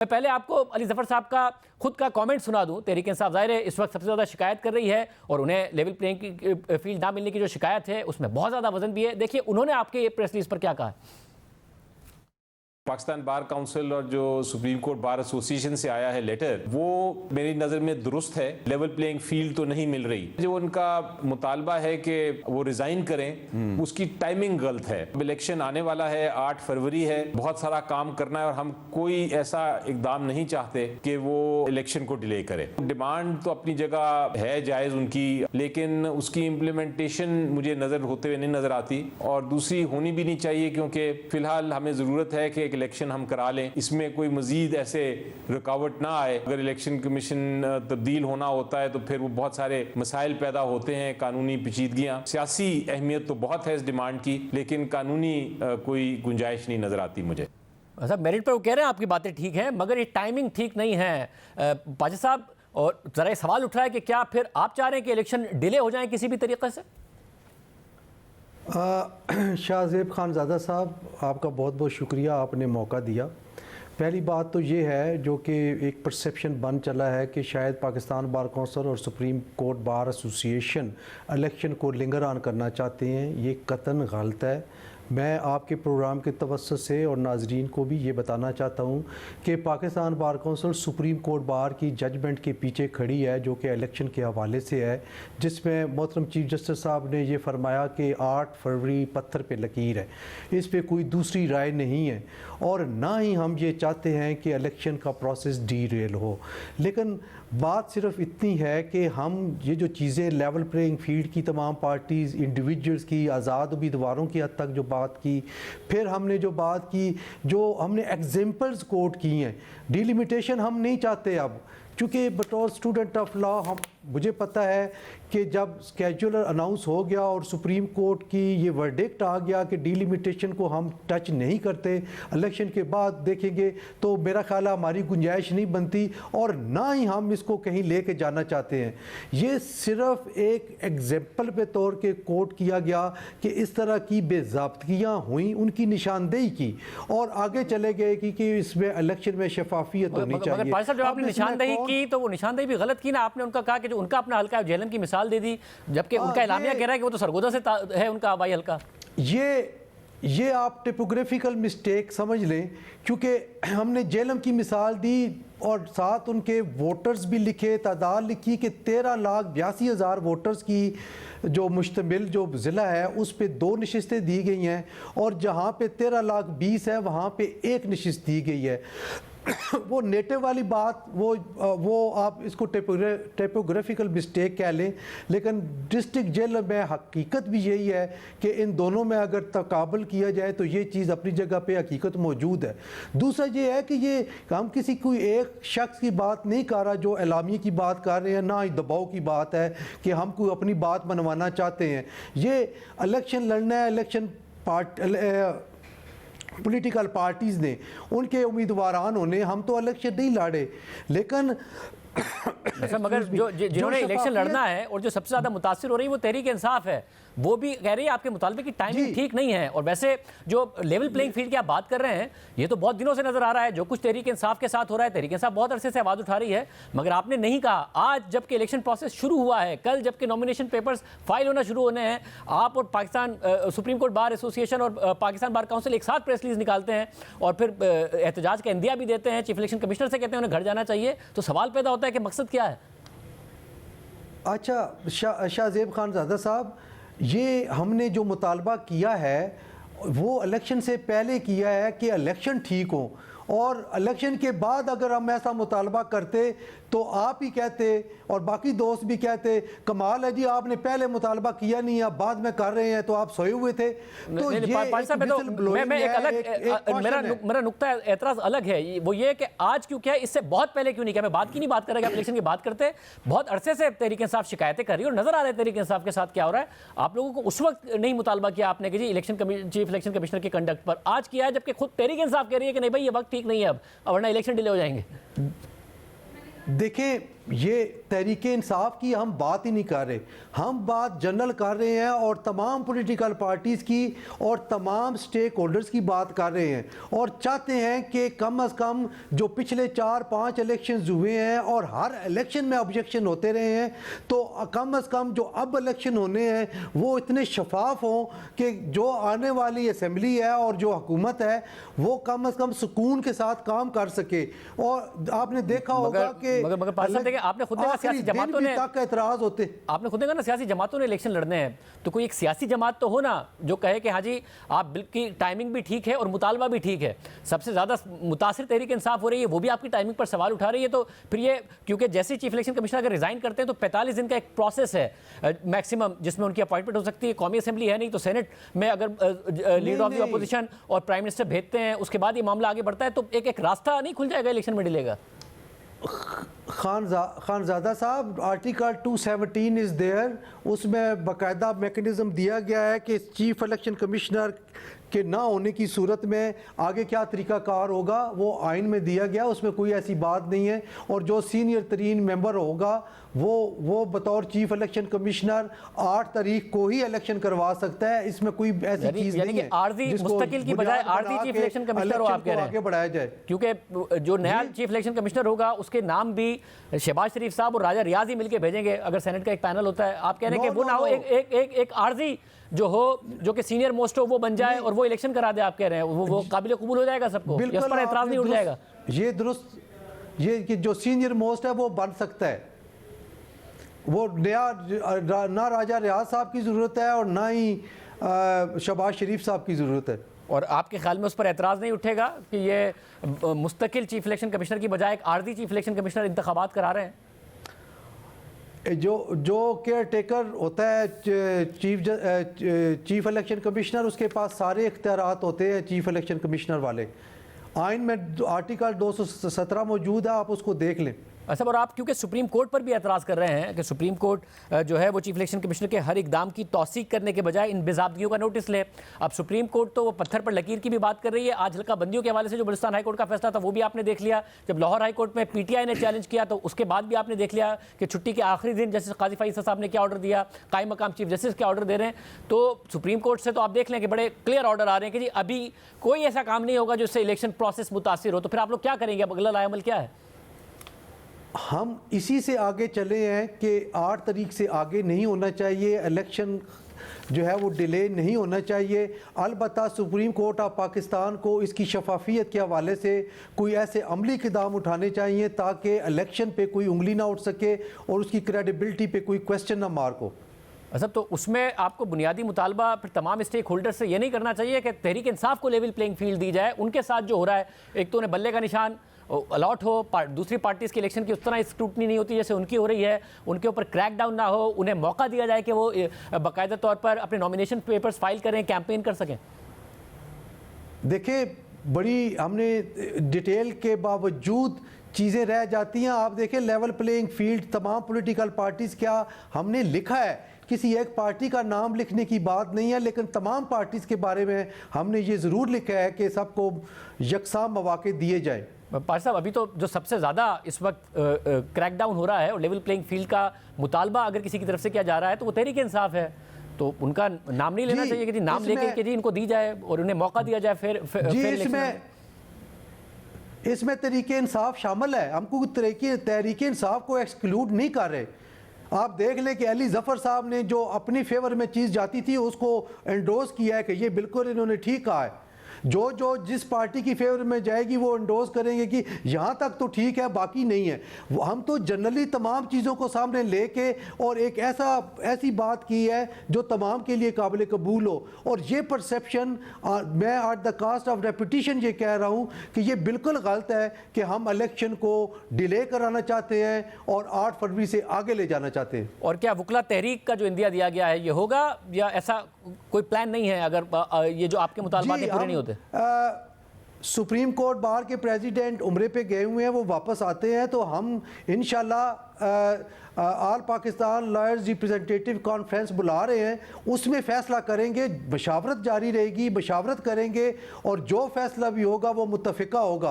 میں پہلے آپ کو علی ظفر صاحب کا خود کا کامنٹ سنا دوں. تحریک انصاف ظاہر ہے اس وقت سب سے زیادہ شکایت کر رہی ہے اور انہیں لیول پلینگ فیلڈ نہ ملنے کی جو شکایت ہے اس میں بہت زیادہ وزن بھی ہے. دیکھیے انہوں نے آپ کے پریس ریلیز پر کیا کہا ہے. پاکستان بار کاؤنسل اور جو سپریم کورٹ بار ایسوسی ایشن سے آیا ہے لیٹر, وہ میری نظر میں درست ہے. لیول پلینگ فیلڈ تو نہیں مل رہی. جو ان کا مطالبہ ہے کہ وہ ریزائن کریں, اس کی ٹائمنگ غلط ہے. الیکشن آنے والا ہے, 8 فروری ہے, بہت سارا کام کرنا ہے اور ہم کوئی ایسا اقدام نہیں چاہتے کہ وہ الیکشن کو ڈیلے کرے. ڈیمانڈ تو اپنی جگہ ہے جائز ان کی, لیکن اس کی امپلیمنٹیشن مجھے نظر ہوتے ہوئے نہیں نظر آتی, اور دوسری ہونی بھی نہیں چاہیے, کیونکہ فی الحال ہمیں ضرورت ہے کہ الیکشن ہم کرا لیں, اس میں کوئی مزید ایسے رکاوٹ نہ آئے. اگر الیکشن کمیشن تبدیل ہونا ہوتا ہے تو پھر وہ بہت سارے مسائل پیدا ہوتے ہیں, قانونی پیچیدگیاں. سیاسی اہمیت تو بہت ہے اس ڈیمانڈ کی, لیکن قانونی کوئی گنجائش نہیں نظر آتی مجھے. صاحب میرٹ پر وہ کہہ رہے ہیں آپ کی باتیں ٹھیک ہیں, مگر یہ ٹائمنگ ٹھیک نہیں ہے. پاجا صاحب, اور ذرا یہ سوال اٹھ رہا ہے کہ کیا پھر آپ چاہ رہے ہیں کہ الیکشن ڈیلے ہو جائیں کسی بھی طریقے سے؟ شاہ زیب خان زادہ صاحب, آپ کا بہت بہت شکریہ, آپ نے موقع دیا. پہلی بات تو یہ ہے جو کہ ایک پرسیپشن بن چلا ہے کہ شاید پاکستان بار کونسل اور سپریم کورٹ بار ایسوسی ایشن الیکشن کو لنگر آن کرنا چاہتے ہیں. یہ قطعاً غلط ہے. میں آپ کے پروگرام کے توسط سے اور ناظرین کو بھی یہ بتانا چاہتا ہوں کہ Pakistan bar council supreme court bar کی ججمنٹ کے پیچھے کھڑی ہے, جو کہ الیکشن کے حوالے سے ہے, جس میں محترم چیف جسٹس صاحب نے یہ فرمایا کہ 8 فروری پتھر پہ لکیر ہے, اس پہ کوئی دوسری رائے نہیں ہے, اور نہ ہی ہم یہ چاہتے ہیں کہ الیکشن کا پروسیس ڈی ریل ہو. لیکن بات صرف اتنی ہے کہ ہم یہ جو چیزیں لیول پلینگ فیلڈ کی تمام پارٹیز, انڈیویجولز کی, آزاد امیدواروں کی حد تک جو بات کی, پھر ہم نے جو بات کی, جو ہم نے ایگزامپلز کوٹ کی ہیں, ڈیلیمیٹیشن ہم نہیں چاہتے اب, چونکہ بطور اسٹوڈنٹ آف لا مجھے پتہ ہے کہ جب اسکیجولر اناؤنس ہو گیا اور سپریم کورٹ کی یہ ورڈکٹ آ گیا کہ ڈیلیمیٹیشن کو ہم ٹچ نہیں کرتے, الیکشن کے بعد دیکھیں گے, تو میرا خیال ہے ہماری گنجائش نہیں بنتی, اور نہ ہی ہم اس کو کہیں لے کے جانا چاہتے ہیں. یہ صرف ایک ایگزامپل کے طور کے کوٹ کیا گیا کہ اس طرح کی بے ضابطگیاں ہوئیں, ان کی نشاندہی کی, اور آگے چلے گئے کہ اس میں الیکشن میں شفافیت ہونی چاہیے. مگر صاحب جب آپ نے نشاندہی کی تو وہ نشاندہی بھی غلط کی نا. آپ نے ان کا کہا کہ جو ان کا اپنا حلقہ ہے جہلم کی مثال دے دی, جبکہ ان کا اعلامیہ کہہ رہا ہے کہ وہ تو سرگودا سے ہے ان کا آبائی حلقہ. یہ آپ ٹیپوگرافیکل مسٹیک سمجھ لیں, کیونکہ ہم نے جہلم کی مثال دی اور ساتھ ان کے ووٹرز بھی لکھے, تعداد لکھی کہ 13,82,000 ووٹرز کی جو مشتمل جو ضلع ہے اس پہ 2 نشستیں دی گئی ہیں, اور جہاں پہ 13,20,000 ہے وہاں پہ 1 نشست دی گئی ہے. وہ نیٹو والی بات وہ آپ اس کو ٹیپوگرافیکل مسٹیک کہہ لیں, لیکن ڈسٹرکٹ جیل میں حقیقت بھی یہی ہے کہ ان دونوں میں اگر تقابل کیا جائے تو یہ چیز اپنی جگہ پہ حقیقت موجود ہے. دوسرا یہ ہے کہ یہ ہم کسی کوئی ایک شخص کی بات نہیں کر رہا جو اعلامیے کی بات کر رہے ہیں, نہ ہی دباؤ کی بات ہے کہ ہم کوئی اپنی بات منوانا چاہتے ہیں. یہ الیکشن لڑنا ہے, الیکشن پولیٹیکل پارٹیز نے, ان کے امیدواران ہونے, ہم تو الیکشن نہیں لڑے. لیکن مگر جنہوں نے الیکشن لڑنا ہے اور جو سب سے زیادہ متاثر ہو رہی ہے وہ تحریک انصاف ہے, وہ بھی کہہ رہی ہے آپ کے مطالبے کی ٹائمنگ ٹھیک نہیں ہے. اور ویسے جو لیول پلینگ فیلڈ کی آپ بات کر رہے ہیں, یہ تو بہت دنوں سے نظر آ رہا ہے جو کچھ تحریک انصاف کے ساتھ ہو رہا ہے. تحریک انصاف بہت عرصے سے آواز اٹھا رہی ہے, مگر آپ نے نہیں کہا. آج جب کہ الیکشن پروسیس شروع ہوا ہے, کل جب کہ نامینیشن پیپرز فائل ہونا شروع ہونے ہیں, آپ اور پاکستان سپریم کورٹ بار ایسوسی ایشن اور پاکستان بار کاؤنسل ایک ساتھ پریس ریلیز نکالتے ہیں اور پھر احتجاج کا عندیہ بھی دیتے ہیں, چیف الیکشن کمشنر سے کہتے ہیں انہیں گھر جانا چاہیے. تو سوال پیدا ہوتا ہے کہ مقصد کیا ہے؟ اچھا شاہ زیب خان زادہ صاحب, یہ ہم نے جو مطالبہ کیا ہے وہ الیکشن سے پہلے کیا ہے کہ الیکشن ٹھیک ہوں, اور الیکشن کے بعد اگر ہم ایسا مطالبہ کرتے تو آپ ہی کہتے اور باقی دوست بھی کہتے کمال ہے جی آپ نے پہلے مطالبہ کیا نہیں, آپ بعد میں کر رہے ہیں, تو آپ سوئے ہوئے تھے. تو میرا نقطہ اعتراض الگ ہے, وہ یہ کہ آج کیوں کیا, اس سے بہت پہلے کیوں نہیں کیا. میں بات کی نہیں بات کر رہا کہ آپ الیکشن کی بات کرتے, بہت عرصے سے تحریک انصاف شکایتیں کر رہی ہے اور نظر آ رہا ہے تحریک انصاف کے ساتھ کیا ہو رہا ہے. آپ لوگوں کو اس وقت نہیں مطالبہ کیا آپ نے کہ جی چیف الیکشن کمشنر کے کنڈکٹ پر, آج کیا ہے جبکہ خود تحریک انصاف کہہ رہی ہے کہ نہیں بھائی یہ وقت ٹھیک نہیں ہے اب, ورنہ الیکشن ڈیلے ہو جائیں گے. دیکھیں یہ تحریک انصاف کی ہم بات ہی نہیں کر رہے، ہم بات جنرل کر رہے ہیں اور تمام پولیٹیکل پارٹیز کی اور تمام سٹیک ہولڈرز کی بات کر رہے ہیں، اور چاہتے ہیں کہ کم از کم جو پچھلے 4-5 الیکشنز ہوئے ہیں اور ہر الیکشن میں آبجیکشن ہوتے رہے ہیں، تو کم از کم جو اب الیکشن ہونے ہیں وہ اتنے شفاف ہوں کہ جو آنے والی اسمبلی ہے اور جو حکومت ہے وہ کم از کم سکون کے ساتھ کام کر سکے۔ اور آپ نے دیکھا ہوگا کہ آپ نے خود دیکھا سیاسی جماعتوں نے اعتراض ہوتے، آپ نے خود دیکھا نا سیاسی جماعتوں نے الیکشن لڑنے ہیں، تو کوئی ایک سیاسی جماعت تو ہو نا جو کہے کہ ہاں جی آپ بل کی ٹائمنگ بھی ٹھیک ہے اور مطالبہ بھی ٹھیک ہے۔ سب سے زیادہ متاثر تحریک انصاف ہو رہی ہے، وہ بھی آپ کی ٹائمنگ پر سوال اٹھا رہی ہے، تو پھر یہ کیونکہ جیسے چیف الیکشن کمشنر اگر ریزائن کرتے ہیں تو 45 دن کا ایک پروسیس ہے میکسیمم جس میں ان کی اپوائنٹمنٹ ہو سکتی ہے، قومی اسمبلی ہے نہیں تو سینٹ میں اگر لیڈر آف دی اپوزیشن اور پرائم منسٹر بھیجتے ہیں اس کے بعد یہ معاملہ آگے بڑھتا ہے تو ایک راستہ نہیں کھل جائے گا الیکشن میں ڈیلے کا؟ خانزادہ صاحب آرٹیکل 217 از دیئر، اس میں باقاعدہ میکنزم دیا گیا ہے کہ چیف الیکشن کمشنر کے نہ ہونے کی صورت میں آگے کیا طریقہ کار ہوگا وہ آئین میں دیا گیا، اس میں کوئی ایسی بات نہیں ہے، اور جو سینئر ترین ممبر ہوگا وہ بطور چیف الیکشن کمشنر 8 تاریخ کو ہی الیکشن کروا سکتا ہے، اس میں کوئی ایسی چیز نہیں ہے عارضی مستقل کی بجائے عارضی چیف الیکشن کمشنر ہو آپ کہہ رہے ہیں آگے بڑھایا جائے، کیونکہ جو نیا چیف الیکشن کمشنر ہوگا اس کے نام بھی شہباز شریف صاحب اور راجہ ریاض ہی مل کے بھیجیں گے اگر سینٹ کا ایک پینل ہوتا ہے۔ آپ کہہ رہے ہیں کہ وہ نہ ہو ایک عارضی جو ہو جو کہ سینئر موسٹ ہو وہ بن جائے اور وہ الیکشن کرا دے، آپ کہہ رہے ہیں وہ قابل قبول ہو جائے گا سب کو، اس پر اعتراض نہیں اٹھ جائے گا؟ یہ درست، یہ کہ جو سینئر موسٹ ہے وہ بن سکتا ہے، وہ نہ راجہ ریاض صاحب کی ضرورت ہے اور نہ ہی شہباز شریف صاحب کی ضرورت ہے۔ اور آپ کے خیال میں اس پر اعتراض نہیں اٹھے گا کہ یہ مستقل چیف الیکشن کمشنر کی بجائے ایک عارضی چیف الیکشن کمشنر انتخابات کرا رہے ہیں؟ جو کیئر ٹیکر ہوتا ہے چیف الیکشن کمشنر، اس کے پاس سارے اختیارات ہوتے ہیں چیف الیکشن کمشنر والے، آئین میں آرٹیکل 217 موجود ہے، آپ اس کو دیکھ لیں۔ اچھا، اور آپ کیونکہ سپریم کورٹ پر بھی اعتراض کر رہے ہیں کہ سپریم کورٹ جو ہے وہ چیف الیکشن کمشنر کے ہر اقدام کی توثیق کرنے کے بجائے ان باضابطگیوں کا نوٹس لے۔ اب سپریم کورٹ تو وہ پتھر پر لکیر کی بھی بات کر رہی ہے، آج حلقہ بندیوں کے حوالے سے جو بلوچستان ہائی کورٹ کا فیصلہ تھا وہ بھی آپ نے دیکھ لیا، جب لاہور ہائی کورٹ میں پی ٹی آئی نے چیلنج کیا تو اس کے بعد بھی آپ نے دیکھ لیا کہ چھٹی کے آخری دن جسٹس قاضی فیصل صاحب نے کیا آرڈر دیا، قائم مقام چیف جسٹس کے آرڈر دے رہے ہیں۔ تو سپریم کورٹ سے تو آپ دیکھ لیں کہ بڑے کلیئر آرڈر آ رہے ہیں کہ جی ابھی کوئی ایسا کام نہیں ہوگا جس سے الیکشن پروسیس متاثر ہو، تو پھر آپ لوگ کیا کریں گے؟ اب اگلا لائے عمل کیا ہے؟ ہم اسی سے آگے چلے ہیں کہ 8 تاریخ سے آگے نہیں ہونا چاہیے، الیکشن جو ہے وہ ڈیلے نہیں ہونا چاہیے۔ البتہ سپریم کورٹ آف پاکستان کو اس کی شفافیت کے حوالے سے کوئی ایسے عملی اقدام اٹھانے چاہیے تاکہ الیکشن پہ کوئی انگلی نہ اٹھ سکے اور اس کی کریڈیبلٹی پہ کوئی کویسچن نہ مارک ہو۔ اچھا، تو اس میں آپ کو بنیادی مطالبہ پھر تمام اسٹیک ہولڈر سے یہ نہیں کرنا چاہیے کہ تحریک انصاف کو لیول پلینگ فیلڈ دی جائے؟ ان کے ساتھ جو ہو رہا ہے، ایک تو انہیں بلے کا نشان الاٹ ہو، دوسری پارٹیز کی الیکشن کی اس طرح اسکروٹنی نہیں ہوتی جیسے ان کی ہو رہی ہے، ان کے اوپر کریک ڈاؤن نہ ہو، انہیں موقع دیا جائے کہ وہ باقاعدہ طور پر اپنے نامینیشن پیپرز فائل کریں، کیمپین کر سکیں۔ دیکھیں بڑی ہم نے ڈیٹیل کے باوجود چیزیں رہ جاتی ہیں۔ آپ دیکھیں لیول پلینگ فیلڈ تمام پولیٹیکل پارٹیز، کیا ہم نے لکھا ہے، کسی ایک پارٹی کا نام لکھنے کی بات نہیں ہے، لیکن تمام پارٹیز کے بارے میں ہم نے یہ ضرور لکھا ہے کہ سب کو یکساں مواقع دیے جائیں۔ پاشا صاحب، ابھی تو جو سب سے زیادہ اس وقت کریک ڈاؤن ہو رہا ہے اور لیول پلینگ فیلڈ کا مطالبہ اگر کسی کی طرف سے کیا جا رہا ہے تو وہ تحریک انصاف ہے، تو ان کا نام نہیں لینا چاہیے کہ جی نام لے کے کہ جی ان کو دی جائے اور انہیں موقع دیا جائے پھر اس میں تحریک انصاف شامل ہے، ہم کو تحریک انصاف کو ایکسکلوڈ نہیں کر رہے۔ آپ دیکھ لیں کہ علی ظفر صاحب نے جو اپنی فیور میں چیز جاتی تھی اس کو انڈوز کیا ہے کہ یہ بالکل انہوں نے ٹھیک کہا ہے، جو جس پارٹی کی فیور میں جائے گی وہ انڈوز کریں گے کہ یہاں تک تو ٹھیک ہے باقی نہیں ہے۔ ہم تو جنرلی تمام چیزوں کو سامنے لے کے اور ایک ایسی بات کی ہے جو تمام کے لیے قابل قبول ہو، اور یہ پرسیپشن میں at the cost of repetition یہ کہہ رہا ہوں کہ یہ بالکل غلط ہے کہ ہم الیکشن کو ڈیلے کرانا چاہتے ہیں اور 8 فروری سے آگے لے جانا چاہتے ہیں۔ اور کیا وکلا تحریک کا جو اندیا دیا گیا ہے یہ ہوگا یا ایسا کوئی پلان نہیں ہے اگر یہ جو آپ کے مطالبات پورے نہیں ہوتے؟ سپریم کورٹ بار کے پریزیڈنٹ عمرے پہ گئے ہوئے ہیں، وہ واپس آتے ہیں تو ہم انشاءاللہ آل پاکستان لائرز ریپریزنٹیٹیو کانفرنس بلا رہے ہیں، اس میں فیصلہ کریں گے، مشاورت جاری رہے گی، مشاورت کریں گے اور جو فیصلہ بھی ہوگا وہ متفقہ ہوگا۔